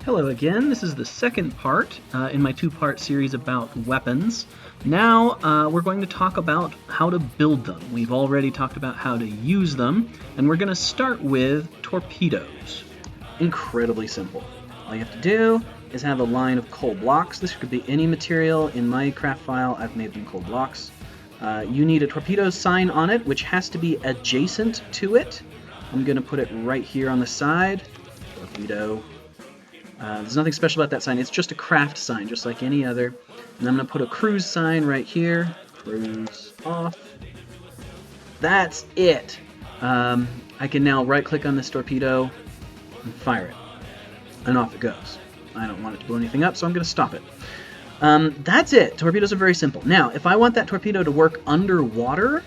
Hello again, this is the second part in my two-part series about weapons. Now we're going to talk about how to build them. We've already talked about how to use them, and we're going to start with torpedoes. Incredibly simple. All you have to do is have a line of coal blocks. This could be any material. In my craft file, I've made them coal blocks. You need a torpedo sign on it, which has to be adjacent to it. I'm going to put it right here on the side. Torpedo. There's nothing special about that sign. It's just a craft sign, just like any other. And I'm going to put a cruise sign right here. Cruise off. That's it. I can now right-click on this torpedo and fire it. And off it goes. I don't want it to blow anything up, so I'm going to stop it. That's it. Torpedoes are very simple. Now, if I want that torpedo to work underwater,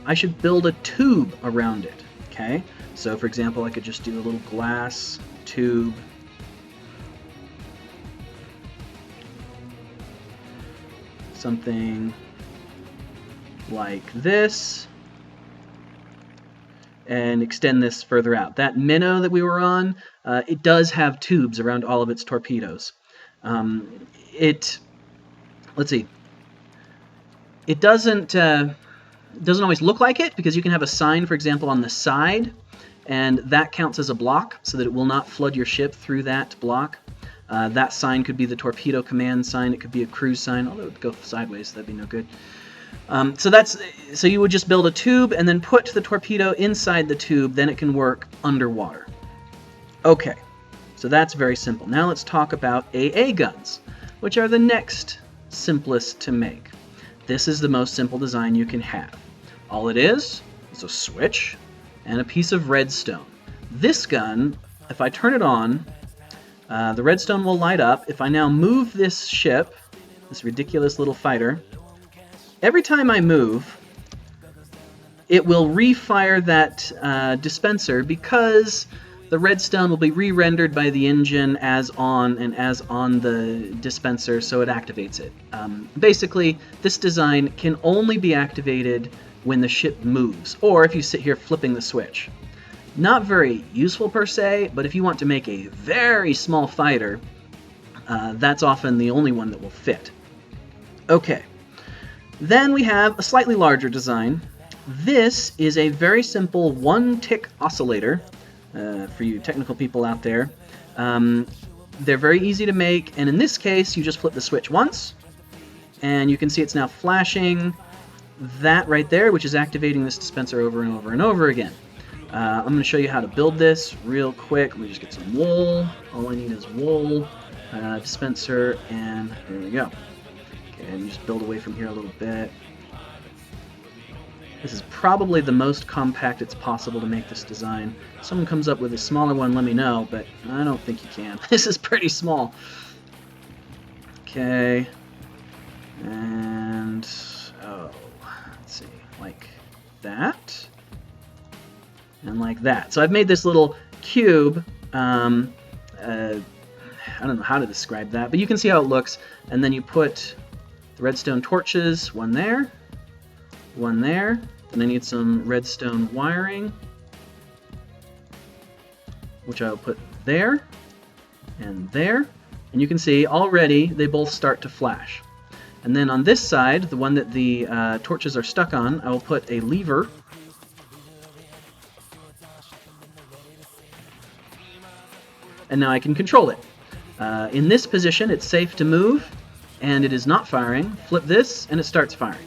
I should build a tube around it. Okay? So, for example, I could just do a little glass tube. Something like this, and extend this further out. That Minnow that we were on, it does have tubes around all of its torpedoes. Let's see. It doesn't always look like it, because you can have a sign, for example, on the side, and that counts as a block, so that it will not flood your ship through that block. That sign could be the torpedo command sign. It could be a cruise sign, although it would go sideways. That'd be no good. So you would just build a tube and then put the torpedo inside the tube. Then it can work underwater. Okay, so that's very simple. Now let's talk about AA guns, which are the next simplest to make. This is the most simple design you can have. All it is a switch and a piece of redstone. This gun, if I turn it on, the redstone will light up. If I now move this ship, this ridiculous little fighter, every time I move, it will refire that dispenser, because the redstone will be re-rendered by the engine as on the dispenser, so it activates it. Basically, this design can only be activated when the ship moves, or if you sit here flipping the switch. Not very useful per se, but if you want to make a very small fighter, that's often the only one that will fit. Okay, then we have a slightly larger design. This is a very simple one-tick oscillator, for you technical people out there. They're very easy to make, and in this case, you just flip the switch once, and you can see it's now flashing that right there, which is activating this dispenser over and over and over again. I'm going to show you how to build this real quick. Let me just get some wool. All I need is wool, dispenser, and there we go. Okay, and you just build away from here a little bit. This is probably the most compact it's possible to make this design. If someone comes up with a smaller one, let me know, but I don't think you can. This is pretty small. Okay, and let's see, like that. And like that. So I've made this little cube. I don't know how to describe that, but you can see how it looks. And then you put the redstone torches, one there, and I need some redstone wiring, which I'll put there and there. And you can see already they both start to flash. And then on this side, the one that the torches are stuck on, I will put a lever. And now I can control it. In this position, it's safe to move, and it is not firing. Flip this, and it starts firing.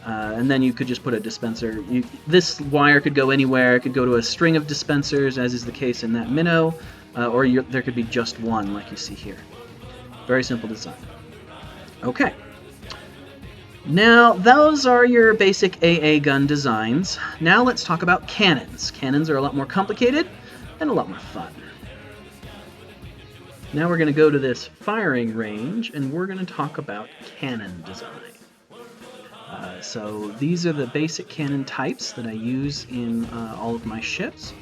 And then you could just put a dispenser. This wire could go anywhere. It could go to a string of dispensers, as is the case in that Minnow, or there could be just one, like you see here. Very simple design. Okay. Now, those are your basic AA gun designs. Now let's talk about cannons. Cannons are a lot more complicated and a lot more fun. Now we're going to go to this firing range, and we're going to talk about cannon design. So these are the basic cannon types that I use in all of my ships.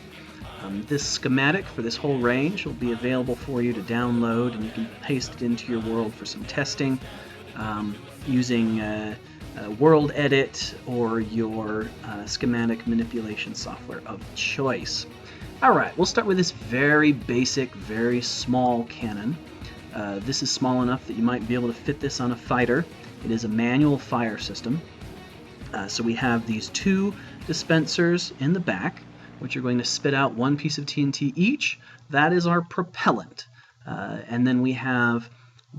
This schematic for this whole range will be available for you to download, and you can paste it into your world for some testing using World Edit or your schematic manipulation software of choice. Alright, we'll start with this very basic, very small cannon. This is small enough that you might be able to fit this on a fighter. It is a manual fire system. So we have these two dispensers in the back, which are going to spit out one piece of TNT each. That is our propellant. And then we have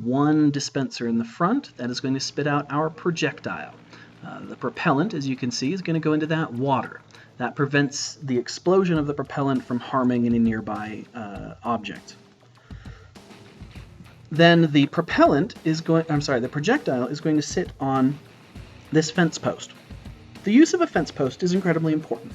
one dispenser in the front that is going to spit out our projectile. The propellant, as you can see, is going to go into that water. That prevents the explosion of the propellant from harming any nearby object. Then the projectile is going to sit on this fence post. The use of a fence post is incredibly important,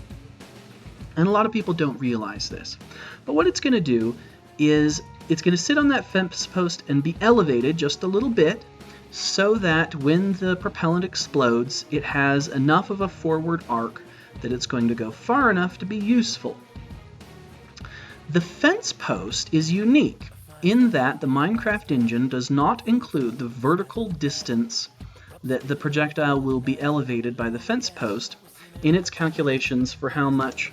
and a lot of people don't realize this. But what it's going to do is it's going to sit on that fence post and be elevated just a little bit so that when the propellant explodes, it has enough of a forward arc that it's going to go far enough to be useful. The fence post is unique in that the Minecraft engine does not include the vertical distance that the projectile will be elevated by the fence post in its calculations for how much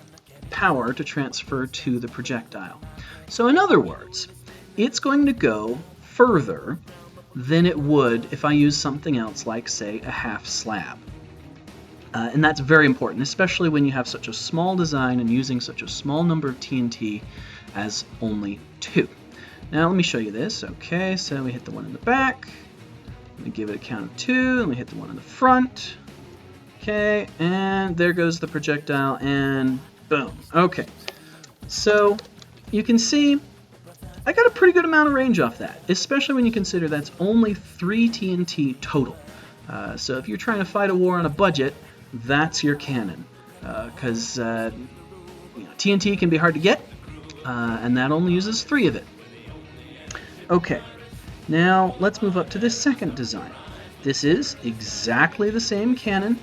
power to transfer to the projectile. So in other words, it's going to go further than it would if I use something else like, say, a half slab. And that's very important, especially when you have such a small design and using such a small number of TNT as only 2. Now let me show you this. Okay, so we hit the one in the back. Let me give it a count of 2, and we hit the one in the front. Okay, and there goes the projectile, and boom. Okay, so you can see I got a pretty good amount of range off that, especially when you consider that's only 3 TNT total. So if you're trying to fight a war on a budget, that's your cannon, because TNT can be hard to get, and that only uses 3 of it. Okay. Now, let's move up to this second design. This is exactly the same cannon.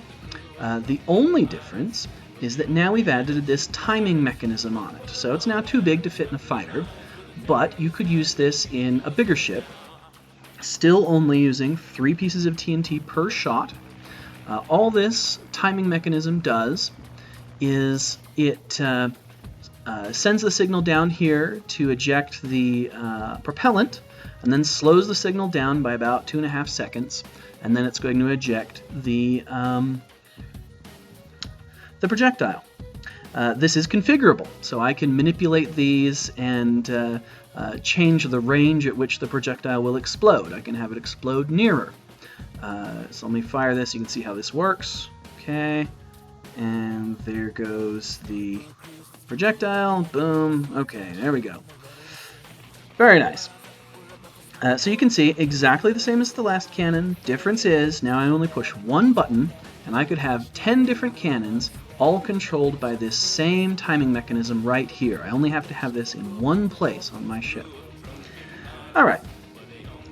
The only difference is that now we've added this timing mechanism on it. So it's now too big to fit in a fighter, but you could use this in a bigger ship, still only using 3 pieces of TNT per shot. All this timing mechanism does is it sends the signal down here to eject the propellant, and then slows the signal down by about 2.5 seconds, and then it's going to eject the projectile. This is configurable, so I can manipulate these and change the range at which the projectile will explode. I can have it explode nearer. So let me fire this. You can see how this works. Okay, and there goes the projectile. Boom. Okay, there we go. Very nice. So you can see exactly the same as the last cannon. Difference is now I only push one button, and I could have 10 different cannons, all controlled by this same timing mechanism right here. I only have to have this in one place on my ship. Alright,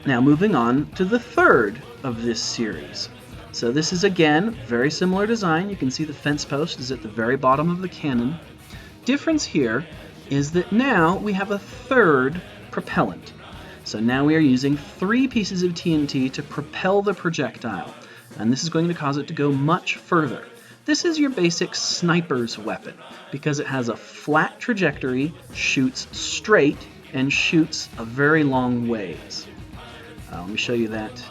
now moving on to the third of this series. So this is, again, very similar design. You can see the fence post is at the very bottom of the cannon. Difference here is that now we have a third propellant. So now we are using 3 pieces of TNT to propel the projectile, and this is going to cause it to go much further. This is your basic sniper's weapon, because it has a flat trajectory, shoots straight, and shoots a very long ways. Let me show you that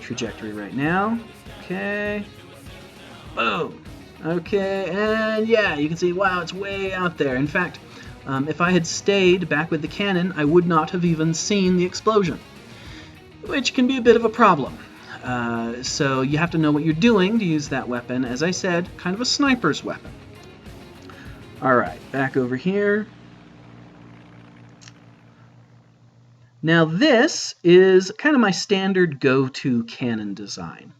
trajectory right now. Okay. Boom. Okay, and yeah, you can see, wow, it's way out there. In fact, if I had stayed back with the cannon, I would not have even seen the explosion, which can be a bit of a problem. So you have to know what you're doing to use that weapon. As I said, kind of a sniper's weapon. Alright, back over here. Now this is kind of my standard go-to cannon design.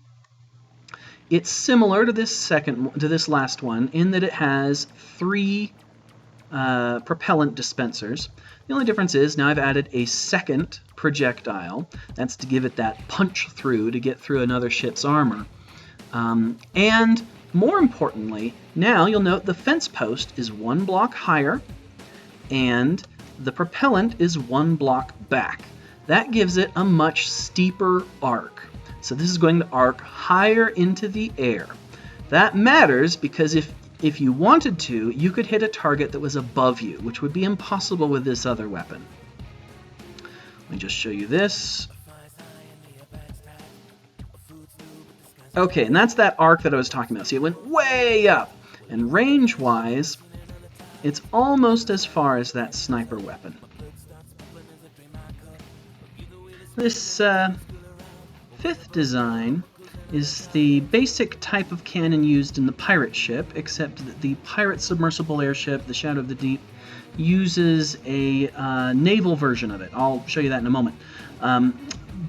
It's similar to this last one in that it has 3 propellant dispensers. The only difference is now I've added a second projectile. That's to give it that punch through to get through another ship's armor. And more importantly, now you'll note the fence post is 1 block higher and the propellant is 1 block back. That gives it a much steeper arc. So this is going to arc higher into the air. That matters because if if you wanted to, you could hit a target that was above you, which would be impossible with this other weapon. Let me just show you this. Okay, and that's that arc that I was talking about. See, it went way up. And range-wise, it's almost as far as that sniper weapon. This fifth design is the basic type of cannon used in the pirate ship, except that the pirate submersible airship, the Shadow of the Deep, uses a naval version of it. I'll show you that in a moment.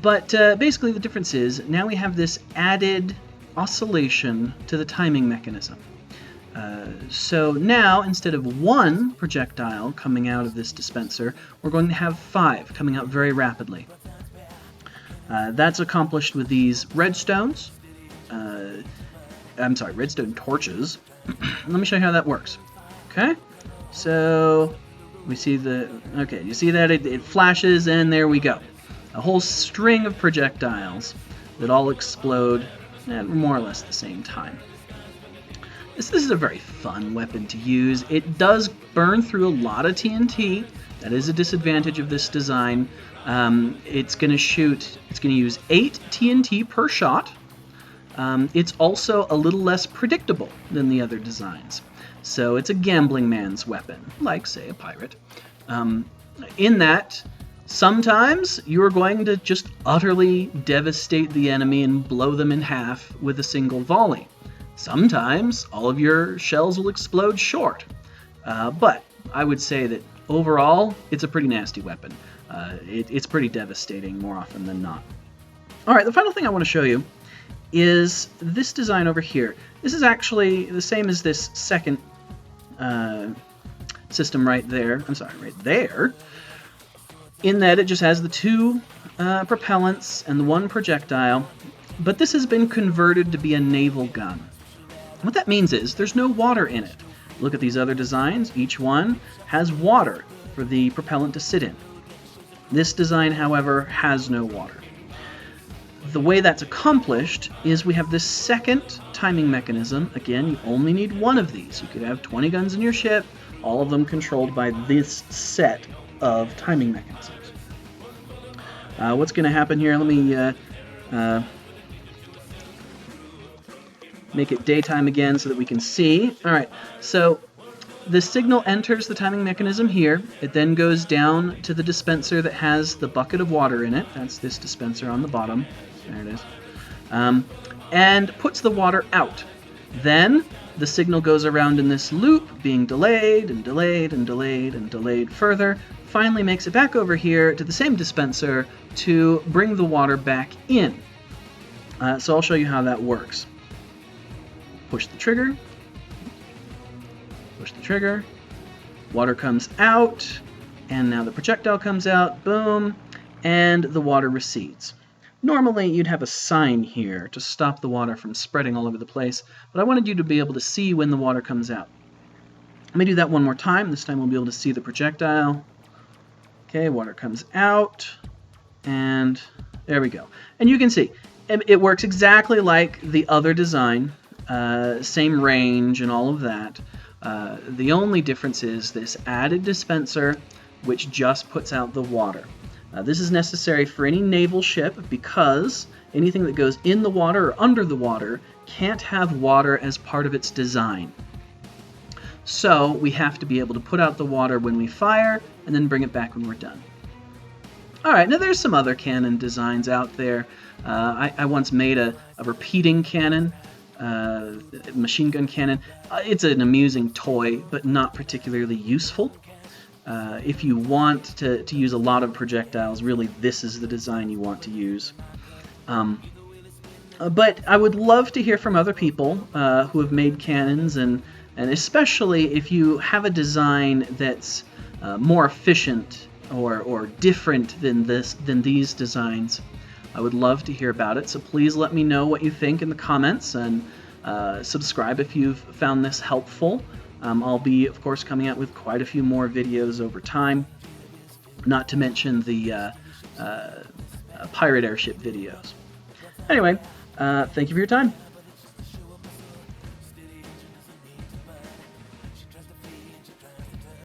But basically the difference is now we have this added oscillation to the timing mechanism. So now, instead of one projectile coming out of this dispenser, we're going to have 5 coming out very rapidly. That's accomplished with these redstones. Redstone torches. Let me show you how that works. Okay, so we see okay, you see that it flashes, and there we go. A whole string of projectiles that all explode at more or less the same time. This is a very fun weapon to use. It does burn through a lot of TNT. That is a disadvantage of this design. It's going to use 8 TNT per shot. It's also a little less predictable than the other designs. So it's a gambling man's weapon, like, say, a pirate. In that, sometimes you're going to just utterly devastate the enemy and blow them in half with a single volley. Sometimes all of your shells will explode short. But I would say that overall, it's a pretty nasty weapon. It's pretty devastating more often than not. All right, the final thing I want to show you is this design over here. This is actually the same as this second system right there. I'm sorry, right there. In that it just has the 2 propellants and the 1 projectile. But this has been converted to be a naval gun. What that means is there's no water in it. Look at these other designs. Each one has water for the propellant to sit in. This design, however, has no water. The way that's accomplished is we have this second timing mechanism. Again, you only need 1 of these. You could have 20 guns in your ship, all of them controlled by this set of timing mechanisms. What's going to happen here? Let me make it daytime again so that we can see. All right, so the signal enters the timing mechanism here. It then goes down to the dispenser that has the bucket of water in it. That's this dispenser on the bottom. There it is. And puts the water out. Then the signal goes around in this loop, being delayed and delayed and delayed and delayed further. Finally makes it back over here to the same dispenser to bring the water back in. So I'll show you how that works. Push the trigger. Push the trigger. Water comes out. And now the projectile comes out. Boom. And the water recedes. Normally, you'd have a sign here to stop the water from spreading all over the place. But I wanted you to be able to see when the water comes out. Let me do that one more time. This time we'll be able to see the projectile. Okay, water comes out. And there we go. And you can see, it works exactly like the other design. Same range and all of that. The only difference is this added dispenser, which just puts out the water. This is necessary for any naval ship because anything that goes in the water or under the water can't have water as part of its design. So we have to be able to put out the water when we fire and then bring it back when we're done. All right, now there's some other cannon designs out there. I once made a repeating cannon. Machine gun cannon. It's an amusing toy, but not particularly useful. If you want to use a lot of projectiles, really this is the design you want to use. But I would love to hear from other people who have made cannons, and especially if you have a design that's more efficient or different than these designs. I would love to hear about it, so please let me know what you think in the comments, and subscribe if you've found this helpful. I'll be, of course, coming out with quite a few more videos over time, not to mention the pirate airship videos. Anyway, thank you for your time.